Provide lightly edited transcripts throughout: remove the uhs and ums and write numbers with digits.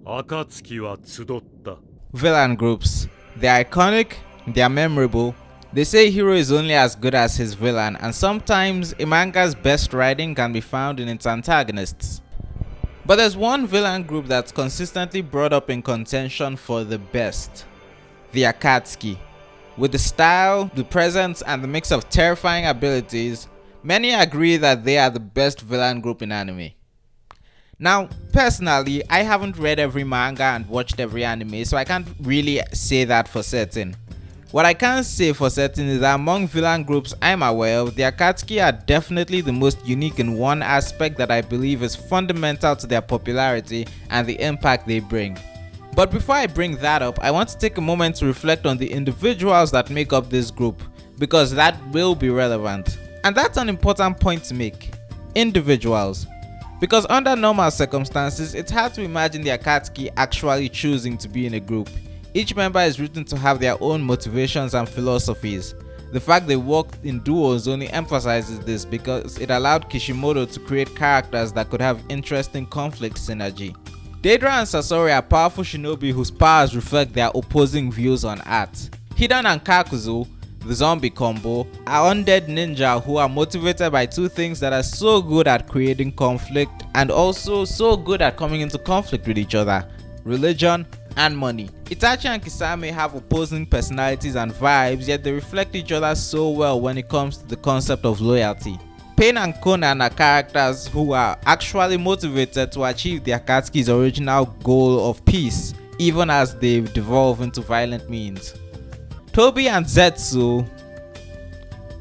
暁は集った. Villain groups. They're iconic, they're memorable. They say hero is only as good as his villain, and sometimes a manga's best writing can be found in its antagonists. But there's one villain group that's consistently brought up in contention for the best. The Akatsuki. With the style, the presence, and the mix of terrifying abilities, many agree that they are the best villain group in anime. Now, personally, I haven't read every manga and watched every anime, so I can't really say that for certain. What I can say for certain is that among villain groups I'm aware of, the Akatsuki are definitely the most unique in one aspect that I believe is fundamental to their popularity and the impact they bring. But before I bring that up, I want to take a moment to reflect on the individuals that make up this group, because that will be relevant. And that's an important point to make. Individuals. Because under normal circumstances, it's hard to imagine the Akatsuki actually choosing to be in a group. Each member is written to have their own motivations and philosophies. The fact they worked in duos only emphasizes this because it allowed Kishimoto to create characters that could have interesting conflict synergy. Deidara and Sasori are powerful shinobi whose powers reflect their opposing views on art. Hidan and Kakuzu, the zombie combo, are undead ninja who are motivated by two things that are so good at creating conflict and also so good at coming into conflict with each other: religion and money. Itachi and Kisame have opposing personalities and vibes, yet they reflect each other so well when it comes to the concept of loyalty. Pain and Konan are characters who are actually motivated to achieve the Akatsuki's original goal of peace, even as they devolve into violent means. Tobi and Zetsu,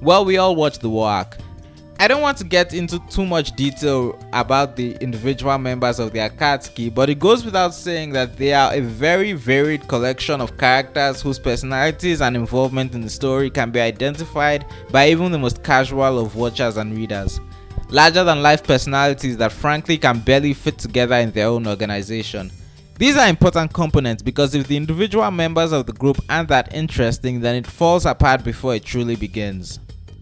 well, we all watched the war arc. I don't want to get into too much detail about the individual members of the Akatsuki, but it goes without saying that they are a very varied collection of characters whose personalities and involvement in the story can be identified by even the most casual of watchers and readers. Larger than life personalities that frankly can barely fit together in their own organization. These are important components because if the individual members of the group aren't that interesting, then it falls apart before it truly begins.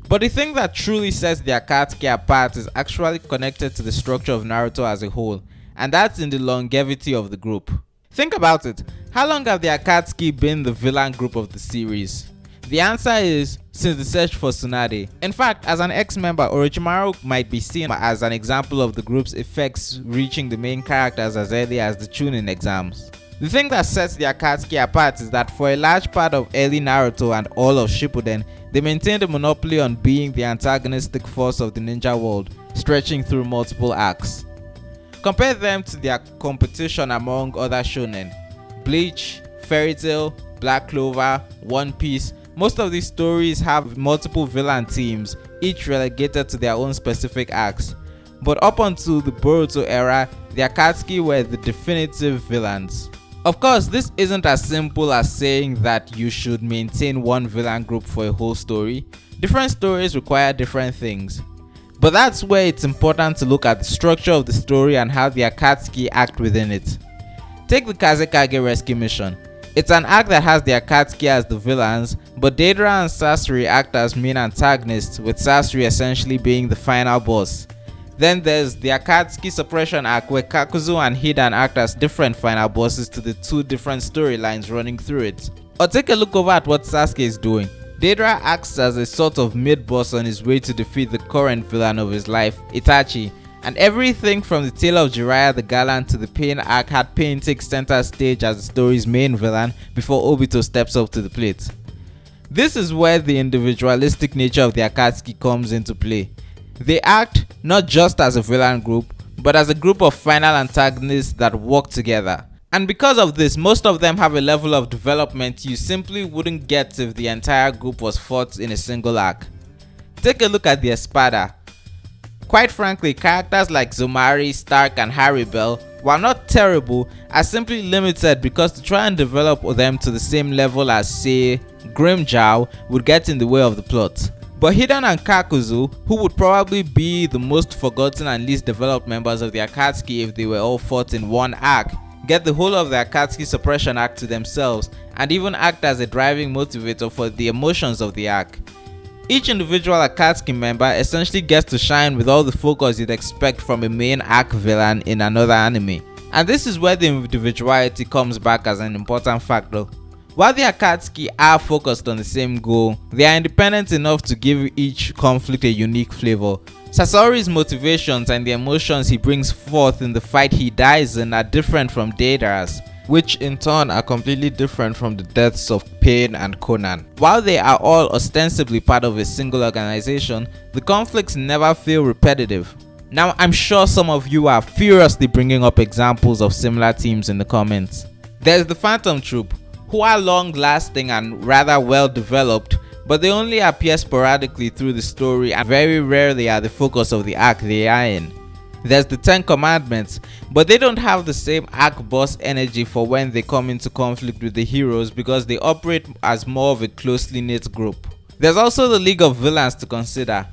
But the thing that truly sets the Akatsuki apart is actually connected to the structure of Naruto as a whole, and that's in the longevity of the group. Think about it, how long have the Akatsuki been the villain group of the series? The answer is, since the search for Tsunade. In fact, as an ex-member, Orochimaru might be seen as an example of the group's effects reaching the main characters as early as the Chunin exams. The thing that sets the Akatsuki apart is that for a large part of early Naruto and all of Shippuden, they maintained a monopoly on being the antagonistic force of the ninja world, stretching through multiple arcs. Compare them to their competition among other shonen: Bleach, Fairy Tail, Black Clover, One Piece. Most of these stories have multiple villain teams, each relegated to their own specific arcs. But up until the Boruto era, the Akatsuki were the definitive villains. Of course, this isn't as simple as saying that you should maintain one villain group for a whole story. Different stories require different things. But that's where it's important to look at the structure of the story and how the Akatsuki act within it. Take the Kazekage Rescue Mission. It's an arc that has the Akatsuki as the villains, but Deidara and Sasori act as main antagonists, with Sasori essentially being the final boss. Then there's the Akatsuki Suppression arc, where Kakuzu and Hidan act as different final bosses to the two different storylines running through it. Or take a look over at what Sasuke is doing. Deidara acts as a sort of mid-boss on his way to defeat the current villain of his life, Itachi, and everything from the tale of Jiraiya the Gallant to the Pain arc had Pain take center stage as the story's main villain before Obito steps up to the plate. This is where the individualistic nature of the Akatsuki comes into play. They act not just as a villain group, but as a group of final antagonists that work together. And because of this, most of them have a level of development you simply wouldn't get if the entire group was fought in a single arc. Take a look at the Espada. Quite frankly, characters like Zomari, Stark, and Haribel, while not terrible, are simply limited because to try and develop them to the same level as, say, Grimmjow would get in the way of the plot. But Hidan and Kakuzu, who would probably be the most forgotten and least developed members of the Akatsuki if they were all fought in one arc, get the whole of the Akatsuki Suppression arc to themselves and even act as a driving motivator for the emotions of the arc. Each individual Akatsuki member essentially gets to shine with all the focus you'd expect from a main arc villain in another anime. And this is where the individuality comes back as an important factor. While the Akatsuki are focused on the same goal, they are independent enough to give each conflict a unique flavor. Sasori's motivations and the emotions he brings forth in the fight he dies in are different from Deidara's, which in turn are completely different from the deaths of Pain and Konan. While they are all ostensibly part of a single organization, the conflicts never feel repetitive. Now, I'm sure some of you are furiously bringing up examples of similar teams in the comments. There's the Phantom Troop, who are long-lasting and rather well developed, but they only appear sporadically through the story and very rarely are the focus of the arc they are in. There's the 10 Commandments, but they don't have the same arc boss energy for when they come into conflict with the heroes because they operate as more of a closely knit group. There's also the League of Villains to consider.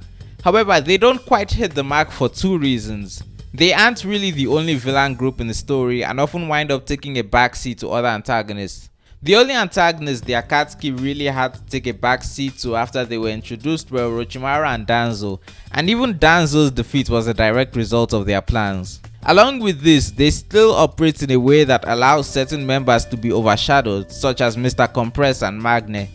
However, they don't quite hit the mark for two reasons. They aren't really the only villain group in the story and often wind up taking a backseat to other antagonists. The only antagonists the Akatsuki really had to take a backseat to after they were introduced were Orochimaru and Danzo, and even Danzo's defeat was a direct result of their plans. Along with this, they still operate in a way that allows certain members to be overshadowed, such as Mr. Compress and Magne.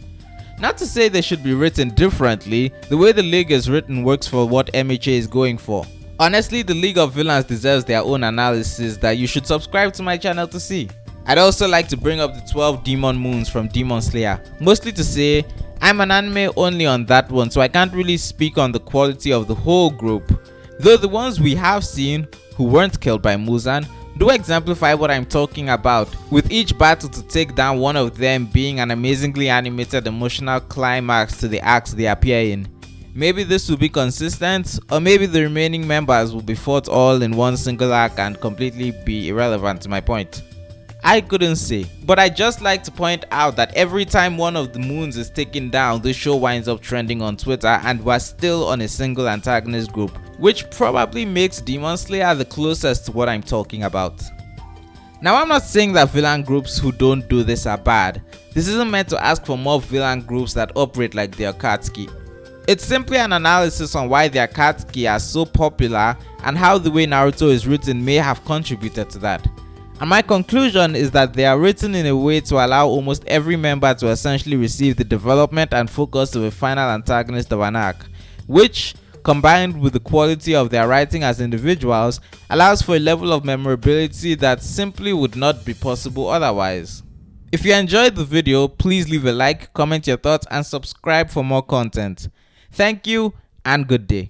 Not to say they should be written differently, the way the League is written works for what MHA is going for. Honestly, the League of Villains deserves their own analysis that you should subscribe to my channel to see. I'd also like to bring up the 12 Demon Moons from Demon Slayer, mostly to say I'm an anime only on that one, so I can't really speak on the quality of the whole group, though the ones we have seen who weren't killed by Muzan do exemplify what I'm talking about, with each battle to take down one of them being an amazingly animated emotional climax to the arcs they appear in. Maybe this will be consistent, or maybe the remaining members will be fought all in one single arc and completely be irrelevant to my point. I couldn't say, but I just like to point out that every time one of the moons is taken down, the show winds up trending on Twitter and we're still on a single antagonist group, which probably makes Demon Slayer the closest to what I'm talking about. Now, I'm not saying that villain groups who don't do this are bad. This isn't meant to ask for more villain groups that operate like the Akatsuki. It's simply an analysis on why the Akatsuki are so popular and how the way Naruto is written may have contributed to that. And my conclusion is that they are written in a way to allow almost every member to essentially receive the development and focus of a final antagonist of an arc, which, combined with the quality of their writing as individuals, allows for a level of memorability that simply would not be possible otherwise. If you enjoyed the video, please leave a like, comment your thoughts, and subscribe for more content. Thank you and good day.